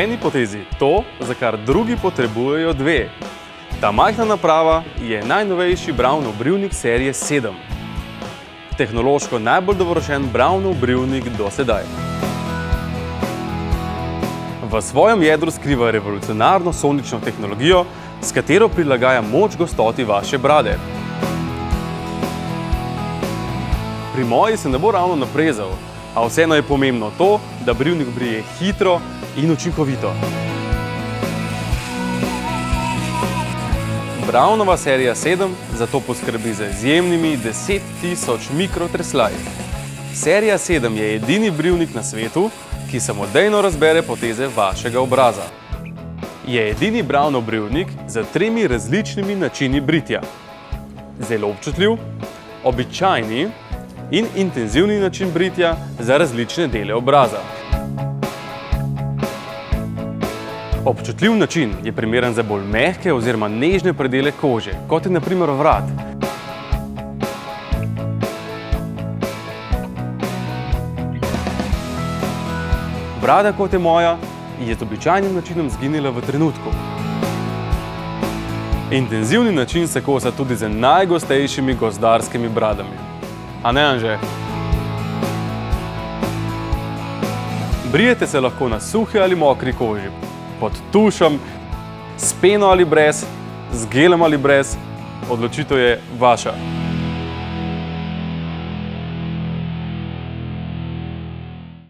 eni potezi to, za kar drugi potrebujejo dve. Ta majhna naprava je najnovejši Braunov brivnik serije 7. Tehnološko najbolj dovršen Braunov brivnik do sedaj. V svojem jedru skriva revolucionarno sonično tehnologijo, s katero prilagaja moč gostoti vaše brade. Pri moji se ne bo ravno naprezal, a vseeno je pomembno to, da brivnik brije hitro in učinkovito. Braunova serija 7 zato poskrbi za izjemnimi 10.000 mikrotresljaji. Serija 7 je edini brivnik na svetu, ki samodejno razbere poteze vašega obraza. Je edini Braunov brivnik z 3 različnimi načini britja. Zelo občutljiv, običajni in intenzivni način britja za različne dele obraza. Občutljiv način je primeren za bolj mehke oziroma nežne predele kože, kot je na primer vrat. Brada, kot je moja, je z običajnim načinom zginila v trenutku. Intenzivni način se kosa tudi z najgostejšimi gozdarskimi bradami. A ne, Anže? Brijete se lahko na suhi ali mokri koži, pod tušem, s peno ali brez, z gelom ali brez, odločitev je vaša.